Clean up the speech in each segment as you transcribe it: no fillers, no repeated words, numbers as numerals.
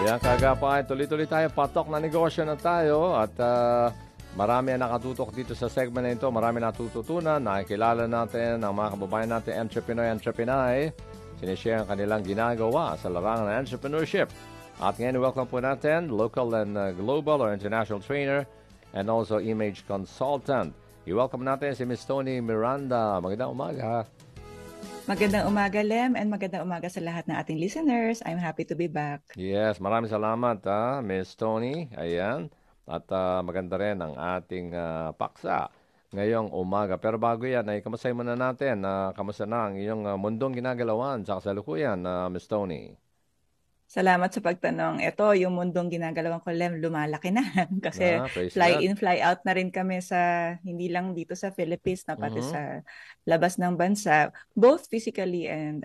Ayan, kagapay, tuloy-tuloy tayo. Patok na negosyo na tayo at marami ang nakatutok dito sa segment na ito. Marami natututunan. Nakikilala natin ang mga kababayan natin, entrepreneur. Sinishare ang kanilang ginagawa sa larangan ng entrepreneurship. At ngayon, welcome po natin, local and global or international trainer and also image consultant. I-welcome natin si Miss Tony Miranda. Magandang umaga. Magandang umaga, Lem, and magandang umaga sa lahat ng ating listeners. I'm happy to be back. Yes, maraming salamat, Miss Tony. Ayan. At maganda rin ang ating paksa ngayong umaga. Pero bago yan, ay kamusta muna natin. Kamusta na ang iyong mundong ginagalawan sa kasalukuyan, Miss Tony? Salamat sa pagtanong. Ito, yung mundong ginagalawan ko, Lem, lumalaki na. Kasi fly in, fly out na rin kami sa, hindi lang dito sa Philippines, na pati sa labas ng bansa, both physically and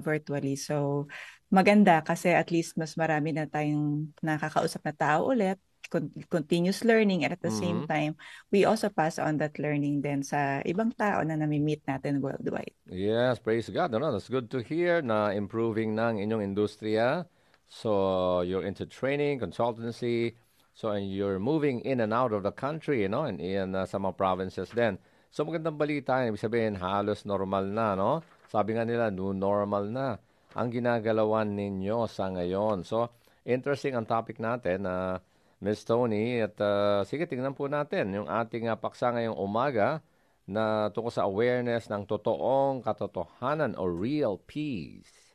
virtually. So, maganda kasi at least mas marami na tayong nakakausap na tao ulit, continuous learning, and at the same time, we also pass on that learning din sa ibang tao na nami-meet natin worldwide. Yes, praise God. That's good to hear na improving ng inyong industriya. So, you're into training, consultancy, so and you're moving in and out of the country, and sa mga provinces din. So, magandang balita, ibig sabihin, halos normal na, no? Sabi nga nila, new normal na ang ginagalawan ninyo sa ngayon. So, interesting ang topic natin, Ms. Tony. At sige, tingnan po natin yung ating paksa ngayong umaga na tungkol sa awareness ng totoong katotohanan o real peace.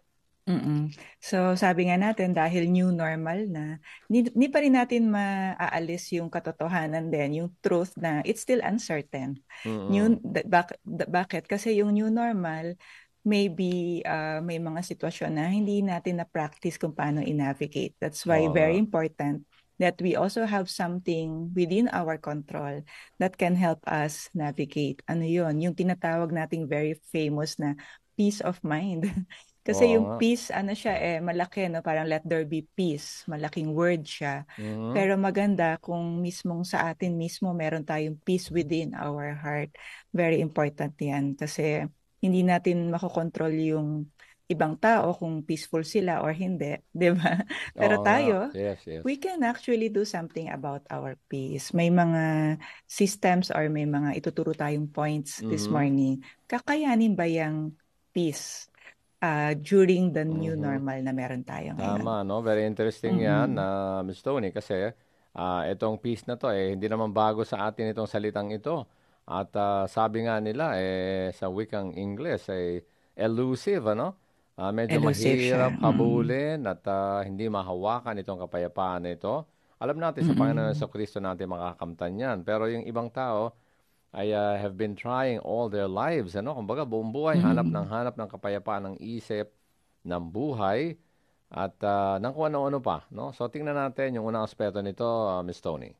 So sabi nga natin dahil new normal na, hindi pa rin natin maaalis yung katotohanan din, yung truth na it's still uncertain. Bakit? Kasi yung new normal, maybe may mga sitwasyon na hindi natin na-practice kung paano i-navigate. That's why very important that we also have something within our control that can help us navigate. Ano yun? Yung tinatawag nating very famous na peace of mind. Kasi yung peace, malaki, no? Parang let there be peace. Malaking word siya. Pero maganda kung mismong sa atin mismo meron tayong peace within our heart. Very important yan. Kasi hindi natin makokontrol yung ibang tao kung peaceful sila or hindi. Diba? Pero tayo, yes. we can actually do something about our peace. May mga systems or may mga ituturo tayong points this morning. Kakayanin ba yung peace during the new normal na meron tayo ngayon? Tama, no? Very interesting yan, Ms. Tony, kasi itong peace na to, hindi naman bago sa atin itong salitang ito. At sabi nga nila, sa wikang English, elusive, ano? Medyo Elusive mahirap siya. habulin at hindi mahawakan itong kapayapaan na ito. Alam natin sa Panginoon sa Kristo natin makakamtan yan. Pero yung ibang tao, I have been trying all their lives, kumbaga buong buhay, hanap ng kapayapaan ng isip, ng buhay, at ng kung ano-ano pa, no? So, tingnan natin yung unang aspeto nito, Miss Tony.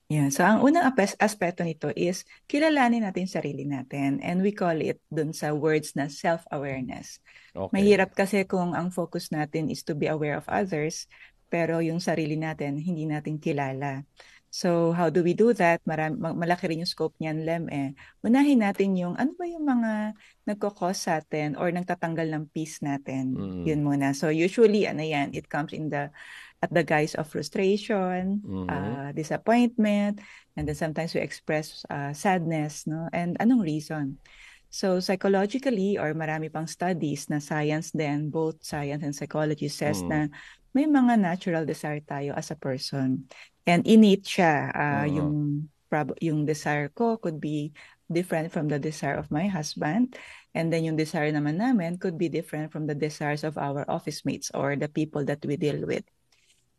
Yeah, so ang unang aspeto nito is kilalanin natin sarili natin, and we call it dun sa words na self-awareness. Okay. Mahirap kasi kung ang focus natin is to be aware of others, pero yung sarili natin hindi natin kilala. So how do we do that? Malaki rin yung scope niyan, Lem. Unahin natin yung ano ba yung mga nagkakos sa atin or nagtatanggal ng peace natin. Yun muna. So usually, it comes at the guise of frustration, disappointment, and then sometimes we express sadness, no? And anong reason? So psychologically, or marami pang studies na science din, both science and psychology says na may mga natural desire tayo as a person. And innate siya. Yung desire ko could be different from the desire of my husband. And then yung desire naman namin could be different from the desires of our office mates or the people that we deal with.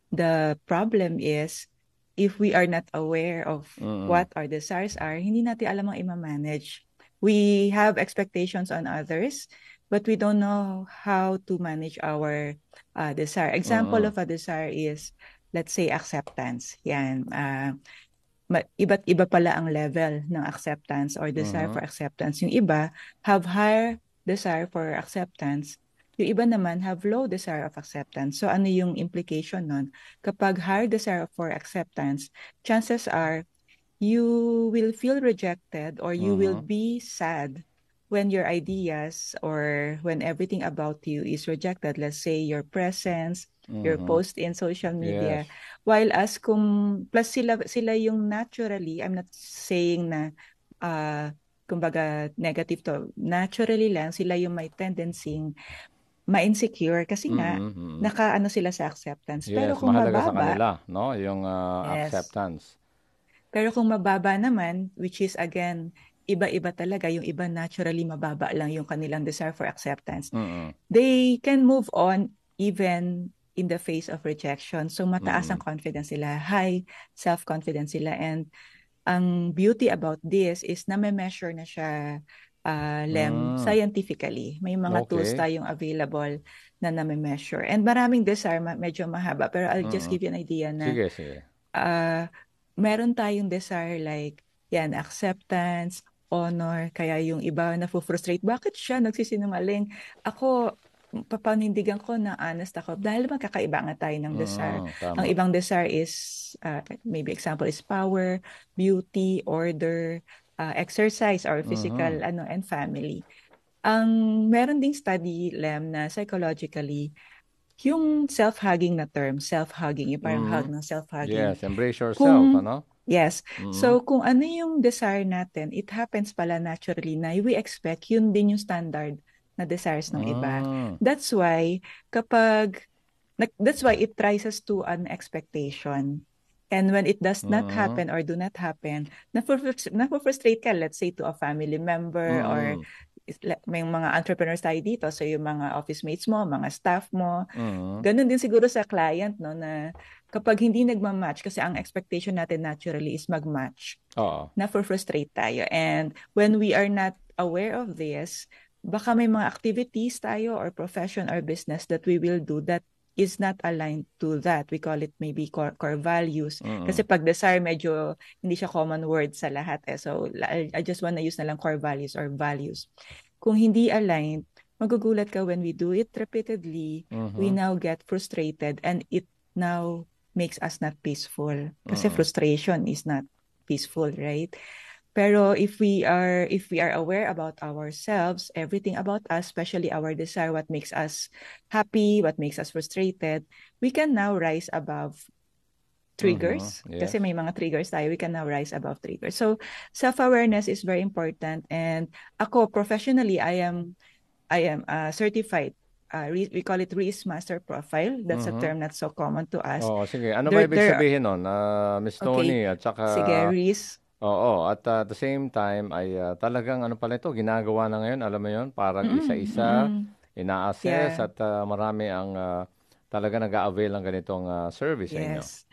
The problem is, if we are not aware of what our desires are, hindi natin alam ang i-manage. We have expectations on others, but we don't know how to manage our desire. Example of a desire is, let's say, acceptance. Yan. Iba't iba pala ang level ng acceptance or desire for acceptance. Yung iba have higher desire for acceptance. Yung iba naman have low desire of acceptance. So ano yung implication nun? Kapag higher desire for acceptance, chances are you will feel rejected or you will be sad when your ideas or when everything about you is rejected. Let's say your presence, your Mhm. post in social Yes. media. While as kung plus sila yung naturally, I'm not saying na kumbaga negative to. Naturally lang sila yung may tendency ma-insecure kasi nga Mhm, mhm. nakaano sila sa acceptance. Pero Yes, kung mahalaga sa mababa, kanila, no? Yung yes. acceptance. Pero kung mababa naman, which is again, iba-iba talaga, yung iba naturally mababa lang yung kanilang desire for acceptance. Mm. They can move on even in the face of rejection. So mataas ang Mm. confidence sila, high self-confidence sila. And ang beauty about this is na may measure na siya, Lem, Mm. scientifically. May mga tools Okay. tayong available na measure. And maraming desire, medyo mahaba. Pero I'll just Mm. give you an idea na Sige, sige. uh, meron tayong desire like, yan, acceptance, honor, kaya yung iba na frustrate, bakit siya nagsisinungaling? Ako, papanindigan ko na honest ako dahil magkakaiba nga tayo ng desire. Mm, Ang tama. ibang desire is, maybe example is power, beauty, order, exercise or physical, Mhm. and family. Ang meron ding study, Lem, na psychologically, yung self-hugging na term, self-hugging, yung parang hug Mhm. ng self-hugging. Yes, embrace yourself, Kung, ano? yes. Mhm. So, kung ano yung desire natin, it happens pala naturally na we expect yun din yung standard na desires ng iba. Mm. That's why, that's why it rises to an expectation. And when it does not Mm. happen or do not happen, na-frustrate ka, let's say, to a family member or Mm. may mga entrepreneurs tayo dito, so yung mga office mates mo, mga staff mo, Mm. ganun din siguro sa client, no, na kapag hindi nagma-match, kasi ang expectation natin naturally is mag-match, Oo. na-frustrate tayo. And when we are not aware of this, baka may mga activities tayo or profession or business that we will do that is not aligned to that. We call it maybe core values. Kasi Mm. pag desire, medyo hindi siya common word sa lahat. So I just wanna use na lang core values or values. Kung hindi aligned, magugulat ka when we do it repeatedly, we Mhm. now get frustrated and it now makes us not peaceful. Kasi Mm. frustration is not peaceful, right? Pero if we are aware about ourselves, everything about us, especially our desire, what makes us happy, what makes us frustrated, we can now rise above Mhm. triggers. Kasi Yes. may mga triggers tayo, we can now rise above triggers. So self-awareness is very important. And ako professionally, I am certified. We call it Reese Master Profile. That's a Mhm. term not so common to us. Oo, sige. Ano ba There, ibig there. sabihin nun, Miss Okay. Tony? At saka, Sige, Reese. oo, at at the same time ay talagang ano pala ito, ginagawa na ngayon, alam mo yon, parang Mm-mm, isa-isa, mm-mm. ina-assess Yeah. at marami ang talaga nag-a-avail ng ganitong service sa inyo. Yes.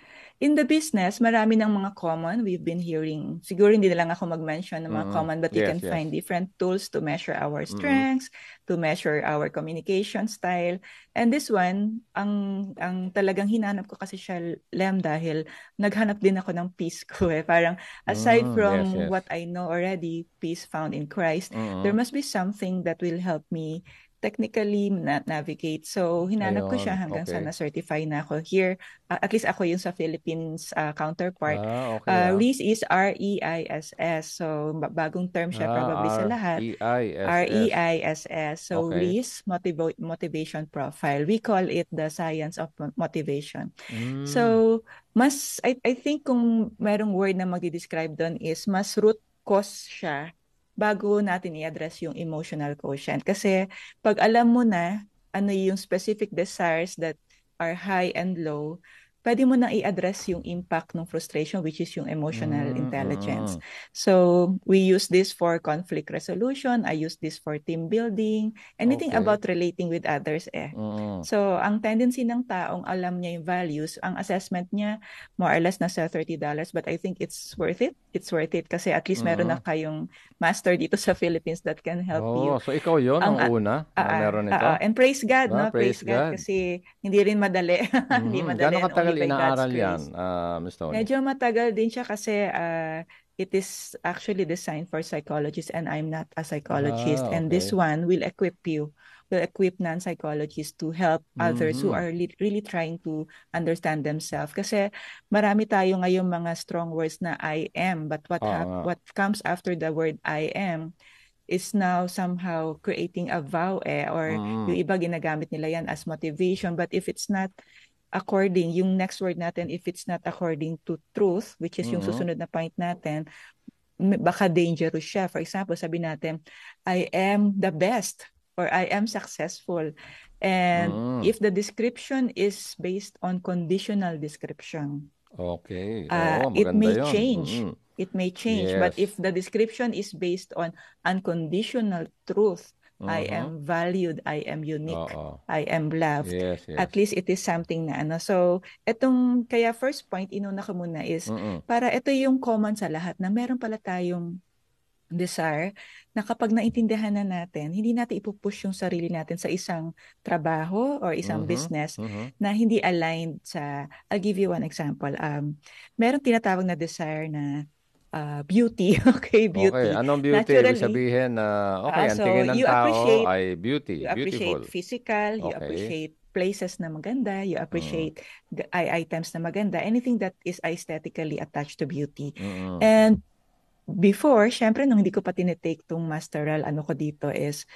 In the business, marami ng mga common we've been hearing. Siguro hindi na lang ako mag-mention ng mga Mm. common, but you can Yes, yes. find different tools to measure our Mm. strengths, to measure our communication style. And this one, ang talagang hinanap ko kasi siya, Lem, dahil naghanap din ako ng peace ko eh. Parang aside Mm. Yes, from yes. what I know already, peace found in Christ, there Mm. must be something that will help me technically navigate. So, hinanap ko siya Ayun, hanggang sa okay. na-certify na ako here. At least ako yung sa Philippines counterpart. Okay REISS is REISS. So, bagong term siya probably sa lahat. REISS. REISS. So, Okay. REISS Motivation Profile. We call it the science of motivation. Mm. So, I think kung merong word na magdi-describe doon is mas root cause siya bago natin i-address yung emotional quotient. Kasi pag alam mo na ano yung specific desires that are high and low, pwede mo na i-address yung impact ng frustration, which is yung emotional Mm. intelligence. Mm. So we use this for conflict resolution. I use this for team building. Anything Okay. about relating with others eh. Mm. So ang tendency ng taong alam niya yung values, ang assessment niya more or less nasa $30, but I think it's worth it. It's worth it kasi at least meron na Mm. kayong master dito sa Philippines that can help you. Oh, so ikaw yon ang una na meron nito? And praise God, no? Praise Praise God God. kasi hindi rin madali. Hindi Mhm. madali Gaano and only katagal by God's inaaral yan, grace. Miss Tony? Medyo matagal din siya kasi it is actually designed for psychologists and I'm not a psychologist. And this Okay. one will equip non-psychologists to help others who Mhm. are really trying to understand themselves. Kasi marami tayo ngayong mga strong words na I am, but Oo nga. what comes after the word I am is now somehow creating a vow or yung Mm. iba ginagamit nila yan as motivation, but if it's not yung next word natin, if it's not according to truth, which is yung susunod na point natin, baka dangerous siya. For example, sabi natin, I am the best or I am successful. And if the description is based on conditional description, Okay. it Maganda may yun. change. It may change. But if the description is based on unconditional truth, I am valued, I am unique, I am loved. Yes. At least it is something na ano. So, kaya first point, inuna ko muna is, para ito yung common sa lahat na meron pala tayong desire na kapag naintindihan na natin, hindi natin ipupush yung sarili natin sa isang trabaho or isang business na hindi aligned sa, I'll give you one example. Meron tinatawag na desire na beauty. Okay, beauty. Okay, anong beauty? Ibig Naturally, sabihin na, ang so tingin ng you tao appreciate, ay beauty, you appreciate beautiful. physical, you Okay. appreciate places na maganda, you appreciate items na maganda, anything that is aesthetically attached to beauty. And before, syempre, nung hindi ko pa tinitake tong masteral, ano ko dito is,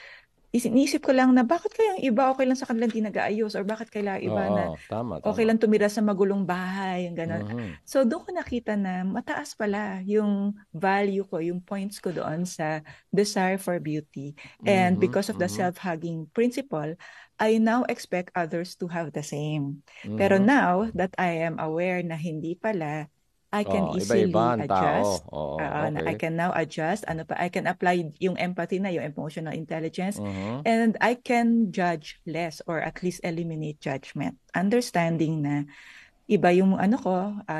iniisip ko lang na bakit kaya yung iba okay lang sa kanilang di nag-aayos or bakit kaya iba na tama. okay lang tumira sa magulong bahay, yung gano'n. So, doon ko nakita na mataas pala yung value ko, yung points ko doon sa desire for beauty. And because of the self-hugging principle, I now expect others to have the same. Pero now that I am aware na hindi pala, I can easily adjust. Okay. I can now adjust. I can apply yung empathy na, yung emotional intelligence. And I can judge less or at least eliminate judgment. Understanding na iba yung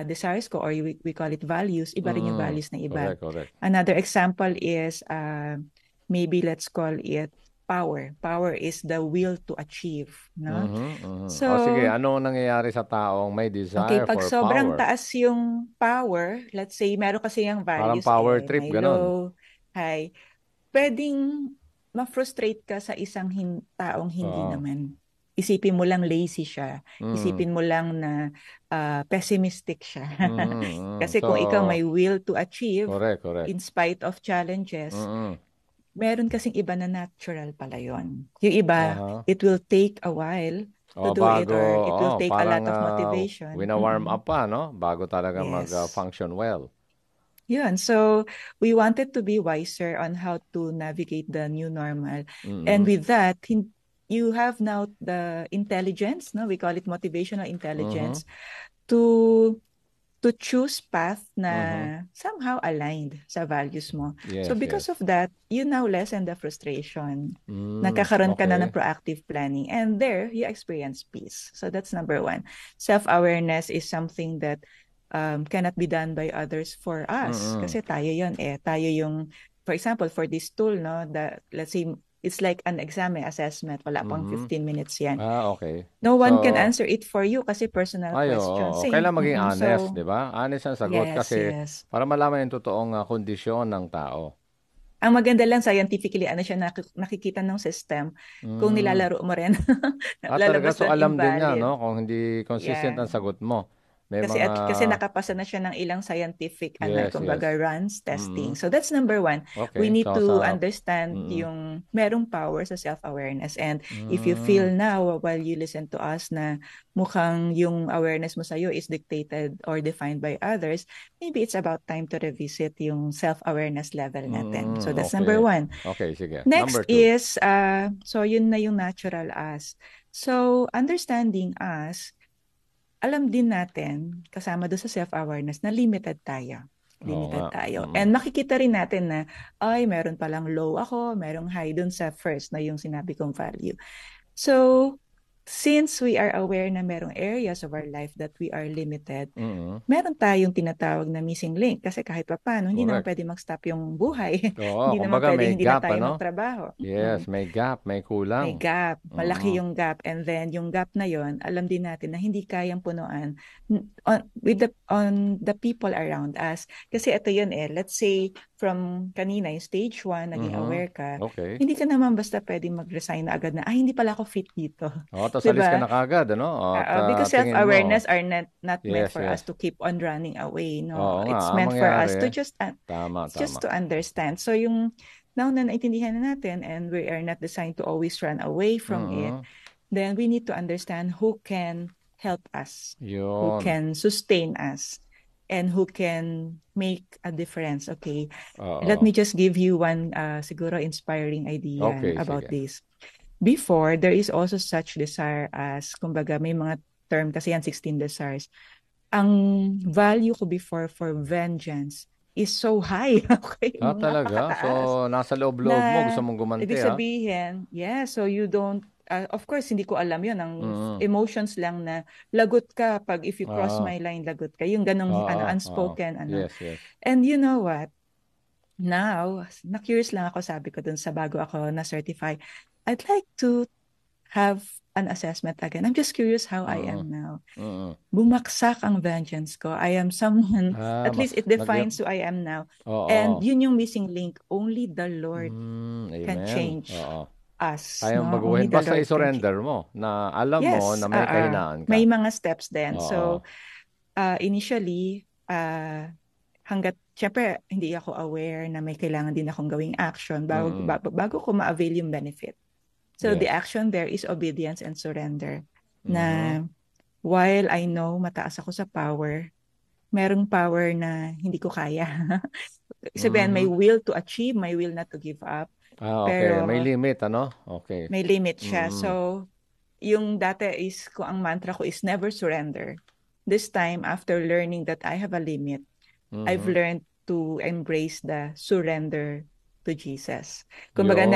desires ko or we call it values, iba rin yung values na iba. Correct. Another example is maybe let's call it power. Power is the will to achieve, no? So, sige, ano nangyayari sa taong may desire pag for sobrang power? taas yung power, let's say, meron kasi yung Parang values, power trip, may ganon. low, high. Pwedeng ma-frustrate ka sa isang taong hindi naman. Isipin mo lang lazy siya. Isipin mo lang na pessimistic siya. Kasi kung ikaw may will to achieve, correct. in spite of challenges, meron kasing iba na natural pala yon. Yung iba, it will take a while to do it or it will take a lot of motivation. Wina-warm up pa, no? Bago talaga mag-function well. Yun. So, we wanted to be wiser on how to navigate the new normal. And with that, you have now the intelligence, no? We call it motivational intelligence, to choose path na somehow aligned sa values mo. Yes, so because of that, you now lessen the frustration. Nagkakaroon ka na ng proactive planning. And there, you experience peace. So that's number one. Self-awareness is something that cannot be done by others for us. Kasi tayo yun Tayo yung, for example, for this tool, no, that let's say, it's like an exam assessment. Wala pang 15 minutes yan. Okay. No one can answer it for you kasi personal question. Kailan maging honest, di ba? Honest ang sagot kasi para malaman yung totoong kondisyon ng tao. Ang maganda lang, scientifically, siya nakikita ng system kung nilalaro mo rin. Talaga, so alam din niya, no? Kung hindi consistent ang sagot mo. Kasi nakapasa na siya ng ilang scientific runs, testing. So that's number one. We need to understand yung merong power sa self-awareness. And if you feel now while you listen to us na mukhang yung awareness mo sa'yo is dictated or defined by others, maybe it's about time to revisit yung self-awareness level natin. So that's number one. Okay, sige. Next Number two is, so yun na yung natural us. So understanding us, alam din natin, kasama doon sa self-awareness, na limited tayo. And makikita rin natin na, meron palang low ako, merong high doon sa first na yung sinabi kong value. So, since we are aware na merong areas of our life that we are limited, meron tayong tinatawag na missing link. Kasi kahit pa paano, hindi naman pwede mag-stop yung buhay. Hindi naman pwede hindi na tayo magtrabaho. Yes, may gap, may kulang. May gap. Malaki yung gap. And then, yung gap na yon, alam din natin na hindi kayang punuan on the people around us. Kasi ito yun let's say, from kanina, yung stage 1, naging aware ka, hindi ka naman basta pwede mag-resign na agad na, hindi pala ako fit dito. Tapos alis ka na kagad, ano? Because self-awareness are not meant for us to keep on running away, no? It's meant for us to just to understand. So yung now na naintindihan na natin and we are not designed to always run away from it, then we need to understand who can help us, who Yun. can sustain us, and who can make a difference. Okay, let Oo. me just give you one siguro inspiring idea Okay, about sige. this. Before, there is also such desire as, kumbaga, may mga term kasi yan, 16 desires. Ang value ko before for vengeance is so high. Okay, Talaga? So, napakataas. nasa loob-loob mo, Na gusto mong gumanti, ibig ha? sabihin, yeah, so you don't, of course, hindi ko alam yun. Ang Mm. emotions lang na lagot ka pag if you cross Oo. my line, lagot ka. Yung ganong Oo. Oo. unspoken, Yes, yes. And you know what? Now, na-curious lang ako, sabi ko dun sa bago ako na-certify, I'd like to have an assessment again. I'm just curious how I Mm. am now. Mm. Bumagsak ang vengeance ko. I am someone, at Mas least it nag defines who I am now. And Oo. yun yung missing link. Only the Lord can Amen. change Oo. us, Kayang no? Only baguhin. the Basta Lord can change. i-surrender mo na alam mo Yes, na may kahinaan may ka. mga steps din. Oo. So, initially, hanggat, syempre, hindi ako aware na may kailangan din akong gawing action Mm. bago ko ma-avail yung benefit. So, the Yes. action there is obedience and surrender. Mhm. Na while I know mataas ako sa power, merong power na hindi ko kaya. Sabihin, may Mhm. will to achieve, may will not to give up. Okay. Pero May limit, ano? Okay. may limit siya. Mm. So, yung dati is, kung ang mantra ko is never surrender. This time, after learning that I have a limit, I've Mhm. learned to embrace the surrender to Jesus. Kumbaga, Yun.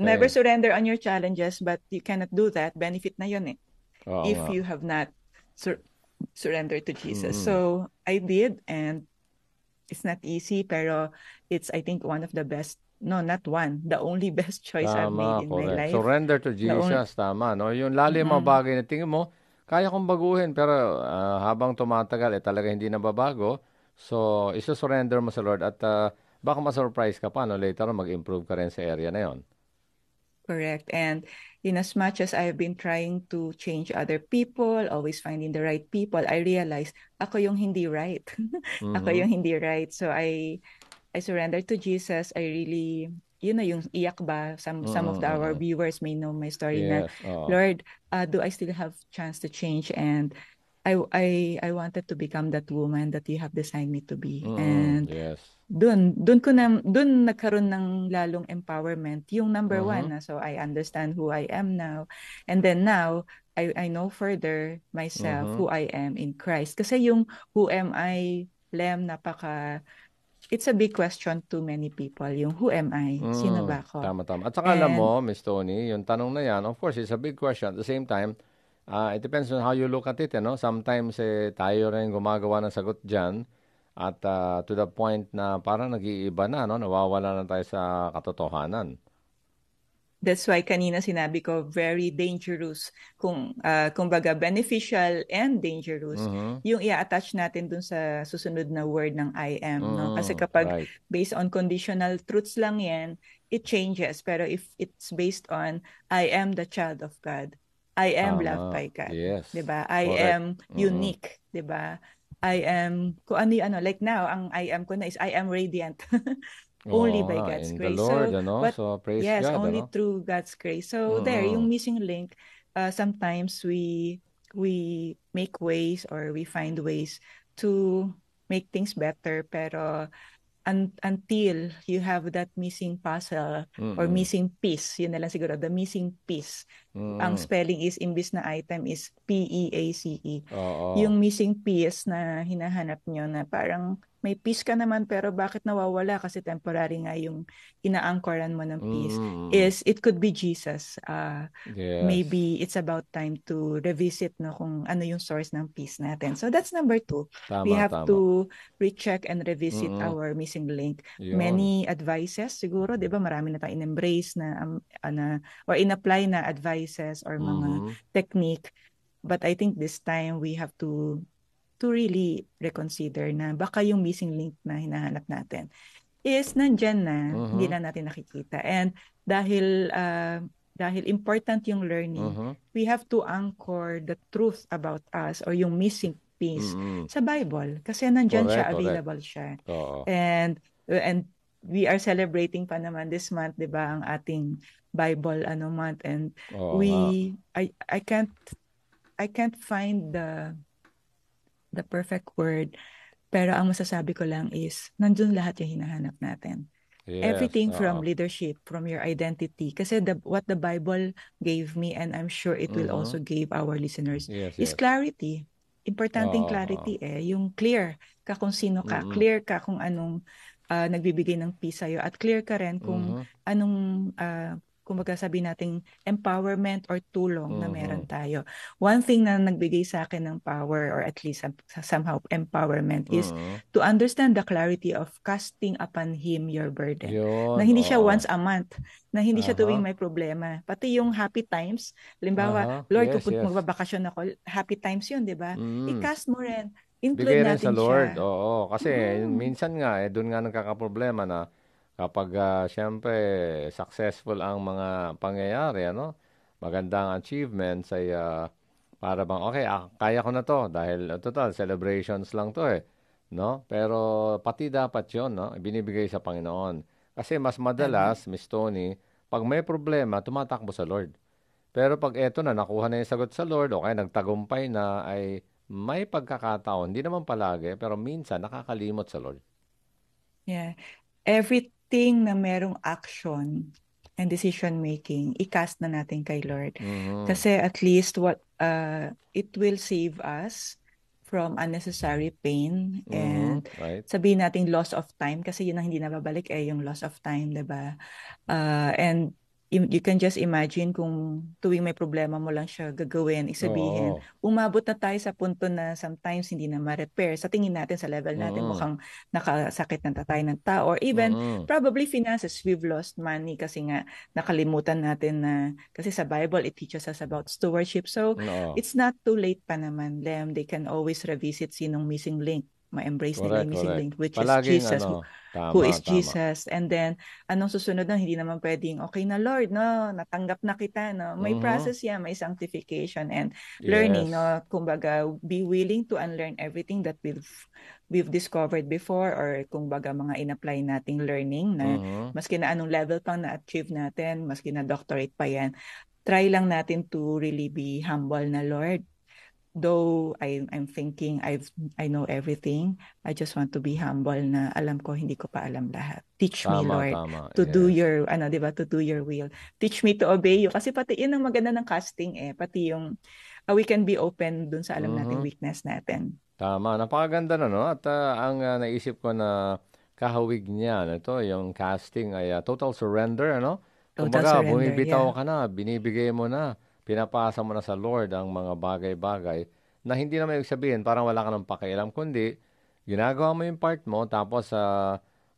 never Okay. surrender on your challenges, but you cannot do that. Benefit na yun eh. Oo If nga. you have not surrendered to Jesus. Mm. So, I did, and it's not easy, pero it's, I think, one of the best, no, not one, the only best choice I've made Tama, in my correct. life. Surrender to The only, Jesus, tama, no? Yung lalim mga mm-mm. bagay na tingin mo, kaya kong baguhin, pero habang tumatagal, talaga hindi nababago. So, isa-surrender mo sa Lord at baka ma-surprise ka pa, no? Later on, mag-improve ka rin sa area na yon. Correct. And in as much as I've been trying to change other people, always finding the right people, I realized ako yung hindi right. Ako Mhm. yung hindi right. So I surrendered to Jesus. I really, yun na yung iyak ba, some of our Mm. viewers may know my story na, Yes, oo. Lord, do I still have chance to change? And I wanted to become that woman that you have designed me to be. And Yes. doon nagkaroon ng lalong empowerment. Yung number Mhm. one, na, so I understand who I am now. And then now, I know further myself, Mhm. who I am in Christ. Kasi yung who am I, Lem, it's a big question to many people. Yung who am I? Sino ba ako? Tama, tama. At saka alam And mo, Miss Tony, yung tanong na yan, of course, it's a big question. At the same time, it depends on how you look at it, no? Sometimes, tayo rin gumagawa ng sagot dyan at to the point na parang nag-iiba na, no? Nawawala na tayo sa katotohanan. that's why kanina sinabi ko very dangerous, kumbaga beneficial and dangerous Mhm. yung i-attach natin dun sa susunod na word ng I am, no? Kasi kapag Right. based on conditional truths lang yan, it changes. Pero if it's based on I am the child of God, I am loved Tama. by God, Yes. 'di ba? I Correct. am Mm. unique, 'di ba? I am, kung ano yung ano, like now, ang I am ko na is I am radiant. Oo Only by nga, God's in the grace. Lord, So, ano? what, So, praise yes, God, only ano? through God's grace. So, there, Mm. yung missing link, sometimes we make ways, or we find ways to make things better, pero until you have that missing puzzle or Mm. missing piece, yun na lang siguro, the missing piece. Ang Mm. spelling is, imbis na item is P-E-A-C-E. Oo. Yung missing piece na hinahanap nyo, na parang may piece ka naman pero bakit nawawala, kasi temporary nga yung inaangkoran mo ng piece, Mm. is it could be Jesus. Yes. Maybe it's about time to revisit, no, kung ano yung source ng peace natin. So that's number 2. We Tama, have tama. to recheck and revisit Mm. our missing link. Yun. Many advices, siguro, di ba, marami na tayong in-embrace or in-apply na advices or mga Mhm. technique. But I think this time we have to really reconsider na baka yung missing link na hinahanap natin is nandyan na, hindi Mhm. lang natin nakikita. And dahil important yung learning, Mhm. we have to anchor the truth about us, or yung missing piece, Mm. sa Bible. Kasi nandyan Correct, siya, correct. available siya. Oo. And we are celebrating pa naman this month, 'di ba, ang ating Bible month, and Oo nga. I I can't find the perfect word, pero ang masasabi ko lang is, nandun lahat yung hinahanap natin. Yes. Everything from leadership, from your identity. Kasi what the Bible gave me, and I'm sure it will also give our listeners, Yes, is yes. clarity. Importanteng Oo, clarity yung clear ka kung sino ka, clear ka kung anong nagbibigay ng peace sa'yo, at clear ka rin kung anong kumbaga sabi nating empowerment or tulong na meron tayo. One thing na nagbigay sa akin ng power, or at least somehow empowerment, is to understand the clarity of casting upon Him your burden. Na Yun, hindi siya oo. once a month, na hindi siya tuwing may problema. Pati yung happy times, halimbawa, Lord, Yes, kung yes. magbabakasyon ako, happy times yun, di ba? I-cast mo rin. Bigay Include rin sa natin Lord. siya. Oo, kasi minsan nga doon nga nagkakaproblema na kapag siyempre successful ang mga pangyayari, ano? Magandang achievements ay para bang okay, kaya ko na 'to dahil total celebrations lang 'to eh, no? Pero pati dapat 'yon, no? Binibigay sa Panginoon. Kasi mas Tama. madalas, Miss Tony, pag may problema, tumatakbo sa Lord. Pero pag eto na, nakuha na yung sagot sa Lord, o kaya nagtagumpay na, ay may pagkakataon, hindi naman palagi, pero minsan nakakalimot sa Lord. Yeah. Everything na merong action and decision making, i-cast na natin kay Lord. Kasi at least it will save us from unnecessary pain, and Right? sabihin natin loss of time, kasi yun ang hindi nababalik yung loss of time, 'di ba? And you can just imagine kung tuwing may problema mo lang siya gagawin, isabihin, Oo. umabot na tayo sa punto na sometimes hindi na ma-repair. Sa tingin natin, sa level natin, mukhang nakasakit na tayo ng tao. Or even, probably finances, we've lost money kasi nga nakalimutan natin na, kasi sa Bible, it teaches us about stewardship. So, Oo. it's not too late pa naman, Lem. They can always revisit sinong missing link. Ma-embrace nila Correct, yung missing correct. link, which is Palaging Jesus, who tama, is tama. Jesus. And then, anong susunod na, hindi naman pwedeng, okay na Lord, no, natanggap na kita, no. May process yan, may sanctification and learning, Yes. no. Kumbaga, be willing to unlearn everything that we've discovered before, or kumbaga mga in-apply nating learning na maski na anong level pang na-achieve natin, maski na doctorate pa yan, try lang natin to really be humble na, Lord. Though I'm thinking I know everything, I just want to be humble na alam ko hindi ko pa alam lahat. Teach me, Tama, Lord, tama. to do Yes. your, 'di ba, to do your will. Teach me to obey you. Kasi pati yun ang maganda ng casting pati yung we can be open dun sa alam nating weakness natin. Tama. Napakaganda na, no? At ang naisip ko na kahawig niyan, ito, yung casting ay total surrender, ano? Total Kumbaga, surrender, bumibitaw yeah. ka na, binibigay mo na, pinapasa mo na sa Lord ang mga bagay-bagay na hindi naman ibig sabihin, parang wala ka ng pakialam, kundi ginagawa mo yung part mo, tapos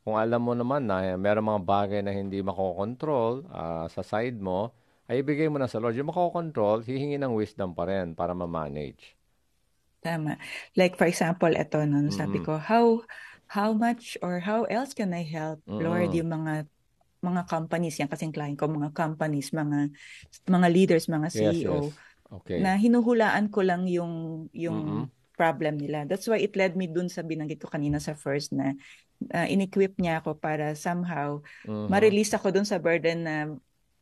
kung alam mo naman na meron mga bagay na hindi makokontrol sa side mo, ay ibigay mo na sa Lord. Yung makokontrol, hihingi ng wisdom pa rin para ma-manage. Tama. Like for example, ito no, sabi ko, how much or how else can I help, Lord, Mm-mm. yung mga companies, yan kasing client ko, mga companies, mga leaders, mga Yes, yes. CEO, Okay. na hinuhulaan ko lang yung Mm-mm. problem nila. That's why it led me dun sa binanggit ko kanina sa first na in-equip niya ako para somehow ma-release ako dun sa burden na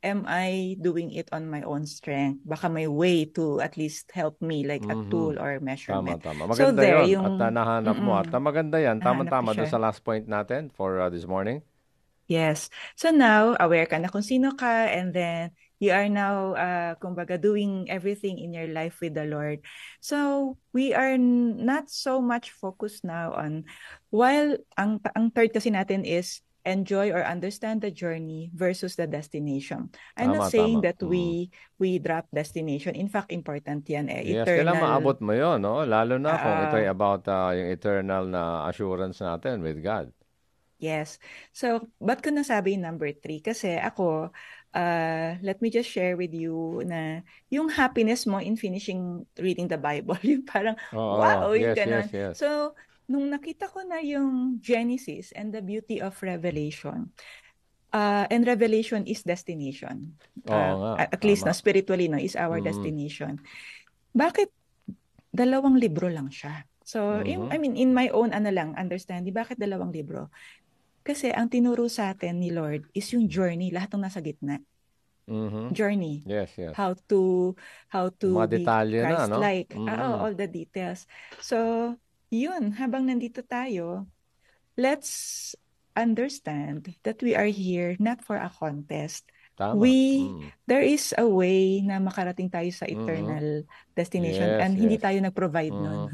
am I doing it on my own strength? Baka may way to at least help me, like a tool or Tama, measurement. tama. So Maganda there, yon at yung nahanap mo. At maganda yan. nahanap ko Tama-tama doon siya. sa last point natin for this morning. Yes. So now, aware ka na kung sino ka, and then you are now, kumbaga, doing everything in your life with the Lord. So we are not so much focused now on, while ang third kasi natin is enjoy or understand the journey versus the destination. I'm not Tama, saying tama. that we drop destination. In fact, important yan Yes, kailan eternal. maabot mo yon, no? Lalo na kung ito ay Uh, about yung eternal na assurance natin with God. Yes. So, ba't ko nasabi yung number 3? Kasi ako, let me just share with you na yung happiness mo in finishing reading the Bible, yung parang, Oo, wow, yung yes, yes, ganon. yes. So, nung nakita ko na yung Genesis and the beauty of Revelation, and Revelation is destination. Oo nga, At least, tama. no, spiritually, no, is our destination. Bakit dalawang libro lang siya? So, I mean, in my own understanding, bakit dalawang libro? Kasi ang tinuro sa atin ni Lord is yung journey, lahat ng nasa gitna. journey. Yes, yes. How to Mga be detalye na, no? Christ-like. All the details. So, yun, habang nandito tayo, let's understand that we are here not for a contest. Tama. There is a way na makarating tayo sa Mm-mm. eternal destination Yes, and hindi yes. tayo nag-provide nun.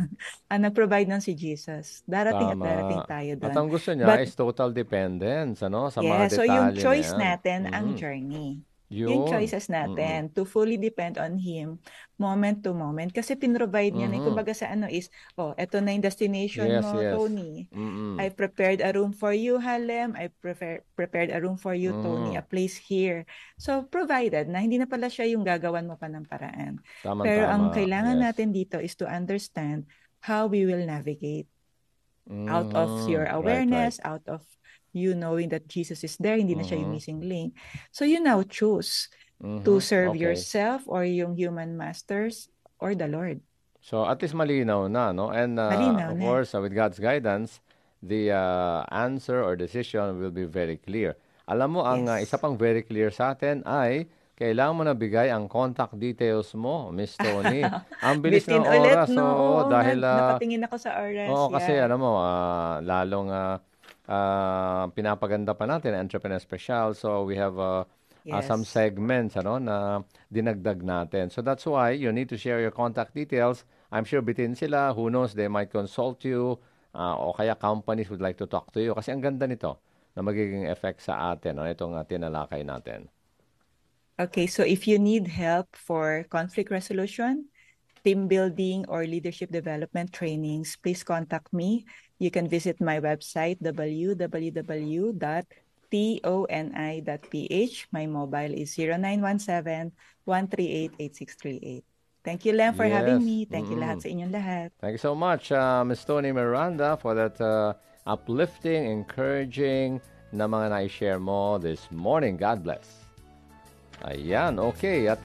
Ang nag-provide nun si Jesus. Darating at darating Tama. tayo At doon. ang gusto niya But is total dependence, ano, sa yeah, mga so yung detalye na choice yan. natin ang journey. Yung Yun. choices natin to fully depend on Him moment to moment. Kasi pinrovide niya na, kumbaga sa ano is, oh, eto na yung destination Yes, mo, yes. Tony. I prepared a room for you, Halem. I prepared a room for you, Tony. A place here. So, provided na hindi na pala siya yung gagawan mo pa ng paraan. Pero ang Tama-tama. kailangan Yes. natin dito is to understand how we will navigate out of your awareness, Right. out of you knowing that Jesus is there, hindi na siya yung missing link. So you now choose to serve Okay. yourself or yung human masters or the Lord. So at least malinaw na, no? And Malinaw of na. course, with God's guidance, the answer or decision will be very clear. Alam mo, ang Yes. isa pang very clear sa atin ay kailangan mo na bigay ang contact details mo, Miss Tony. Ang bilis Bitin ng ulit, oras, no? Oo, dahil napatingin ako sa oras. oo, kasi Yeah. alam mo, lalong pinapaganda pa natin ang Entrepreneur Special. So we have some Yes. segments na dinagdag natin. So that's why you need to share your contact details. I'm sure bitin sila. Who knows, they might consult you o kaya companies would like to talk to you. Kasi ang ganda nito na magiging effect sa atin, itong tinalakay natin. Okay, so if you need help for conflict resolution, team building, or leadership development trainings, please contact me. You can visit my website, www.toni.ph. My mobile is 0917-138-8638. Thank you, Lem, for having me. Thank you lahat sa inyong lahat. Thank you so much, Ms. Tony Miranda, for that uplifting, encouraging na mga na-share mo this morning. God bless. Ayan, okay. At